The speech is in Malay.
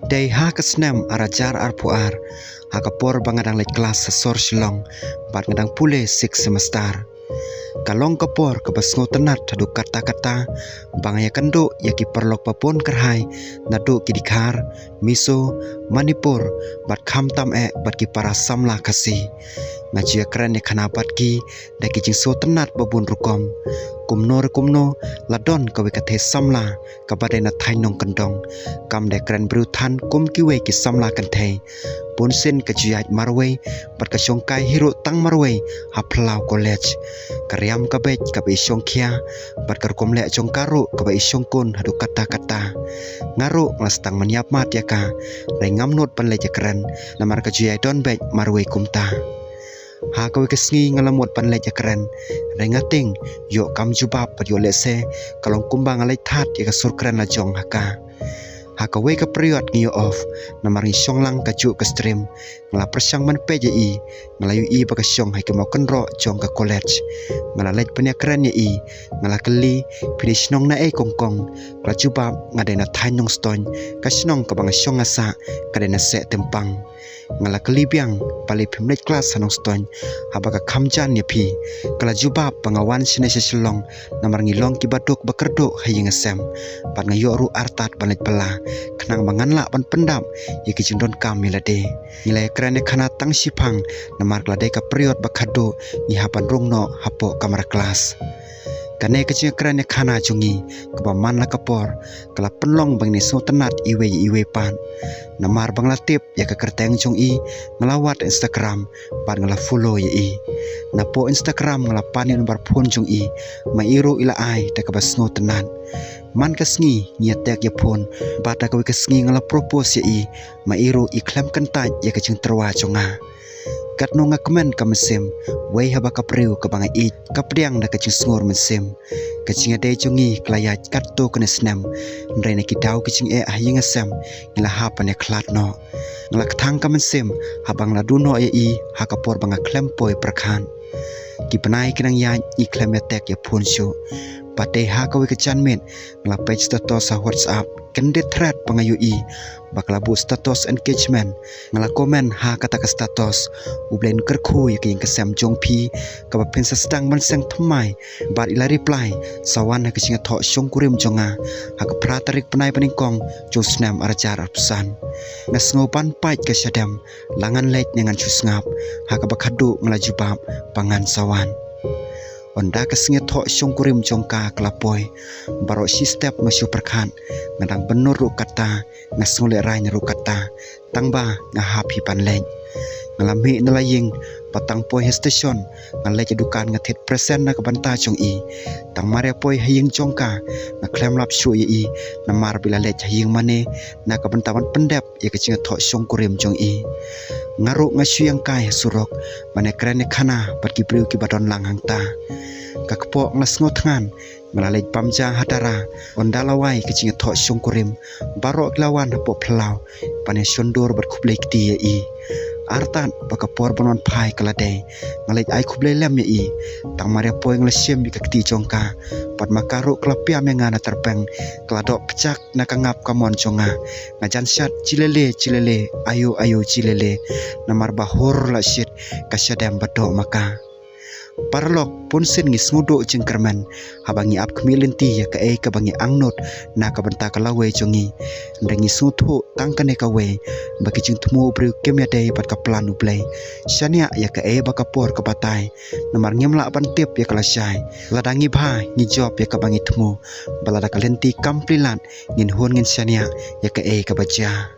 Day ha kesnem arajar arpuar ha kapor bangadang lek kelas sesor silong bat ngadang pule sik semester. Kalong kapor kebasngo tenat haduk kata-kata bangaya kendo ya ki perlok papun kerhai naduk ki dikar miso manipur bat kham tam bat ki para samla kasih ngajia keren ya kanapat ki da ki jingso tenat babun rukom kumno ladon kawe kathe samla kabade na thainong kendong kam de keren brutan kum kiwe ki samla kanthe punsin kajiyat marwe bat ka syongkai hiro tang marwe haplau college karyam kabej kabe syongkhia bat karkom le jongkaru kabe syongkun hadu kata-kata ngaru nglastang manyap mat yaka dai ngamnot pan le jakran namar kajiyai don bej marwe kumta ha kawe kesngi ngalamot pan le jakran dai ngating yo kam jubab pat yo lese kalong kumbang alai that ya surkran la jong haka haka we ka period ngiyo off namari syonglang ka ju ka stream ngala persyang man PJI ngalayu i baka syong hai ke mau kenro jong ka college ngala lej penya keren ya i ngala keli finish nong na kongkong kala jubab ngadena thainong stone ka snong ka bang syong asa kadena se tempang ngala keli biang pali pimlet class hanong stone habaka khamjan ya phi kala jubab pangawan sine silong namar ngilong ki baduk bakerduk hayeng asem pat ngayo ru artat balet pala kenang manganla pan pendam ya ki jindon kam milade nilai kerane khana tang sipang namar klade ka period bakhado ni hapan rongno hapo kamar kelas kane kecil kerane khana jungi kebaman la kapor kala penlong bang ni so tenat iwe pan namar bang latip ya ka kerteng jung i ngelawat Instagram pan ngala follow ya i napo Instagram ngala panin bar phone jung i mairu ila ai ta ka basno tenat man kasngi nyatek ya phone bata ka kasngi ngala propose ya i mairu iklam kantai ya ka jing terwa jonga kat no nga komen ka mesim wei haba ka priu ka banga i ka priang da ka jing sngur mesim ka jing ade jongi klayat kat to kana snam ndrai na ki dau ka jing ahing asam ngila hapan ya klat no ngala thang ka mesim habang la duno ya i ha ka por banga klempoi prakhan ki panai kinang ya i klem ya tek ya phone show pate ha ka we ka chanmen ngala page status sa WhatsApp kende thread pangayu i bakla bu status engagement ngala komen ha kata ka status ublen kerkhu ya ki kesam jong phi ka ba pensa stang man sang thmai bar ila reply sawan ha kichinga tho shong kurim jonga ha ka pratarik panai paningkong jong snam arajar apsan ngasngopan pai ka syadam langan lek nyangan chusngap ha ka ba khadu ngala jubab pangan sawan onda kasnge tho syongkurim jongka klapoi baro si step masyu perkhan ngadang benur ru kata ngasngule rai ru kata tangba ngahapi panleng ngalami nalaying patang poi station ngalai dukan ngathet present na kabanta jong i tang mare poi haying jongka ngaklem lap shu i namar bila le haying mane na kabantawan pendep ya kecing tho syongkurim jong i ngaru ngasyang kai surok mane krane khana patki priu ki badon langhang ta kakpo ngasngo thangan melalai pamja hadara ondalawai kecing tho syongkurim barok lawan hapo plau pane syondur ber khublei ti i artan bakapor bonon phai kalade ngalai ai khublei lem i tang mare poi nglasem bi kakti jongka pat makaru klapiam ngana terpeng klado pecak nakangap kamon jonga ngajan syat cilele ayo cilele namar bahur la syit kasyadam bedo maka parlok pun sin ngi smudo jingkerman habangi ap kemilinti ya ka bangi angnot na ka banta ka lawe jongi ndangi suthu tangkane ka we bagi jing tmu bru kemya dei pat ka planu play syania ya ka baka por ka batai namar ngemla pan tip ya kala syai ladangi bha ngi job ya ka bangi tmu balada ka lenti kamplilan ngin hon ngin syania ya ka baja